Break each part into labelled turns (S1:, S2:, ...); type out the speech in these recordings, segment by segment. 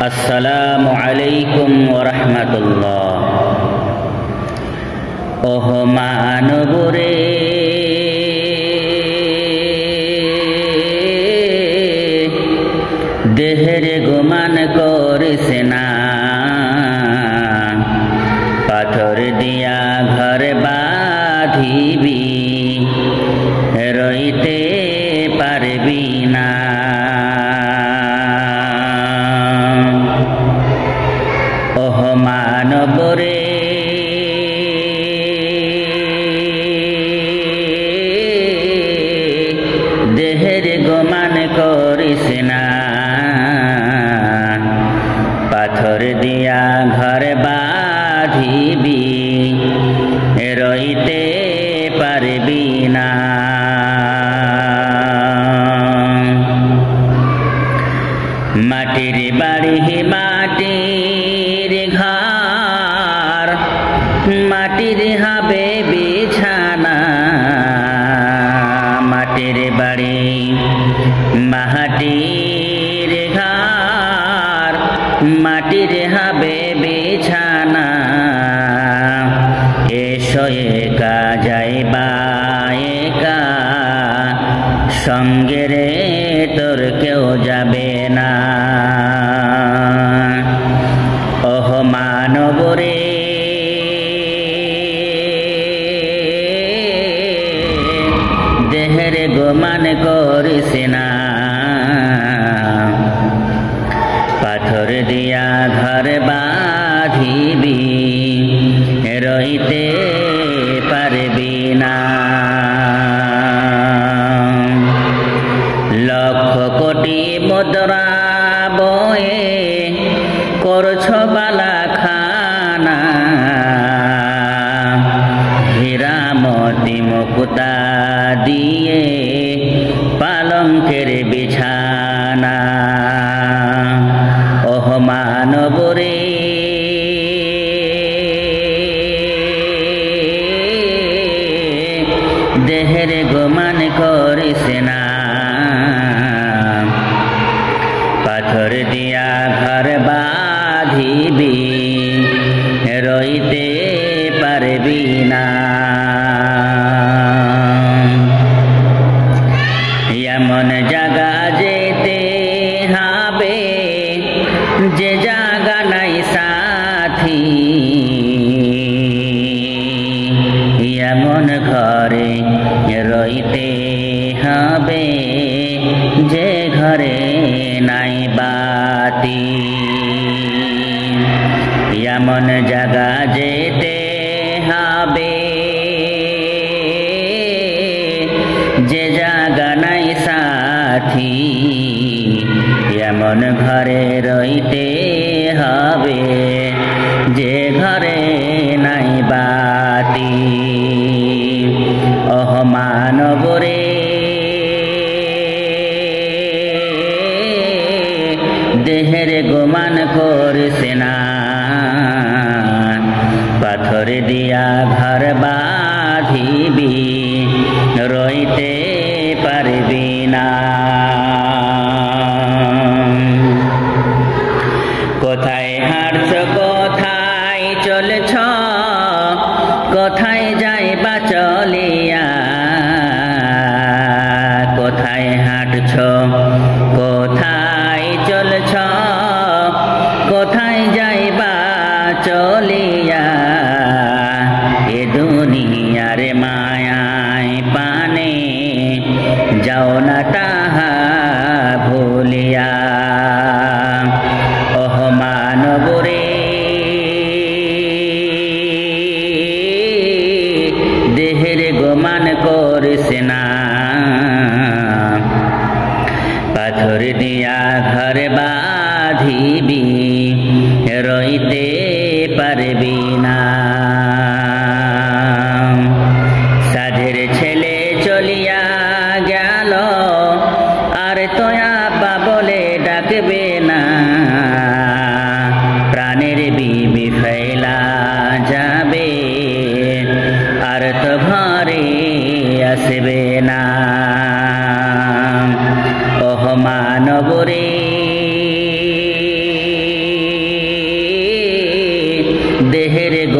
S1: আসসালামু আলাইকুম ওয়া রাহমাতুল্লাহ। ওহ মানবরে দেহের গুমান করিস না, পাথর দিয়া ঘর বাঁধিবি রইতে পারবি না। ওহ মানবরে দেহের গুমান করিস না, পাথর দিয়া ঘর বাঁধিবি রইতে পারবি না। মাটির বাড়ি মাটির ঘর, মাটির হবে বিছানা। মাটির বাড়ি মাটির ঘর, মাটির হবে বিছানা। এসো একা যাইবা একা, সঙ্গে রে তোর কেউ যাবে না। ওহ মানবরে দেহের গুমান করিস না, পাথর দিয়া ঘর বাঁধিবি রইতে পারবি না। লক্ষ কোটি মুদ্রা বয়ে করছ বালা খানা, হীরা মতি মুক্তা দিয়ে পালঙ্কের বিছানা। ওহ মানবরে দেহের গুমান করিস না, পাথর দিয়া ঘর বাঁধিবি রইতে পারবি না। এমন জায়গা যেতে হবে যে জায়গা নাই সাথী, এমন ঘরে রইতে হবে যে ঘরে নাই বাতি। এমন জায়গা যেতে হবে যে জায়গা নাই সাথী, এমন ঘরে রইতে হবে যে ঘরে নাই বাতি। ওহ মানবরে দেহের গুমান করিস না, পাথর দিয়া ঘর বাঁধিবি রইতে পারবি না। কোথায় হাঁটছ কোথায় চলছ, কোথায় যাইবা চলিয়া। কোথায় হাঁটছ কোথায় চলছ, কোথায় যাইবা চলিয়া। এ দুনিয়ার মায়ায় পানে যাও না তাহা ভুলিয়া। ওহ মানবরে দেহের গুমান করিস না, পাথর দিয়া ঘর বাঁধিবি রইতে পারবি না। সাধের ছেলে চলিয়া গেল, আর তোয়া বা বলে ডাকবে না। প্রাণের বিবি ফেলা যাবে, আর তো ঘরে আসবে না। ওহ মানবরে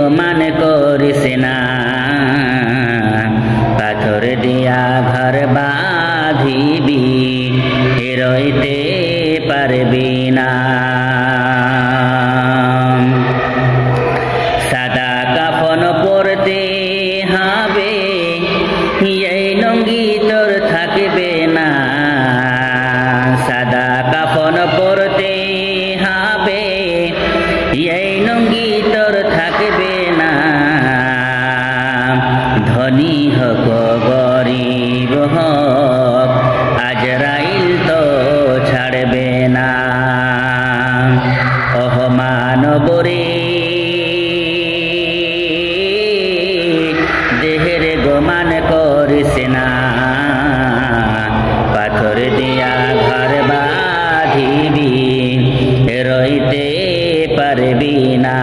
S1: গোমান করিস না, পাথর দিয়া ঘর বাঁধিবি রইতে পারবি না। সাদা কাফন পরতে হবে, এই লুঙ্গি তোর থাকবে না। সাদা কাফন পরতে হবে, এই লুঙ্গি তোর থাকবে না। ধনী হোক গরিব হোক, আজরাইল তো ছাড়বে না। ওহ মানবরে দেহের গোমান করিস না, পাথর দিয়া ঘর বাঁধিবি রইতে পারবি না।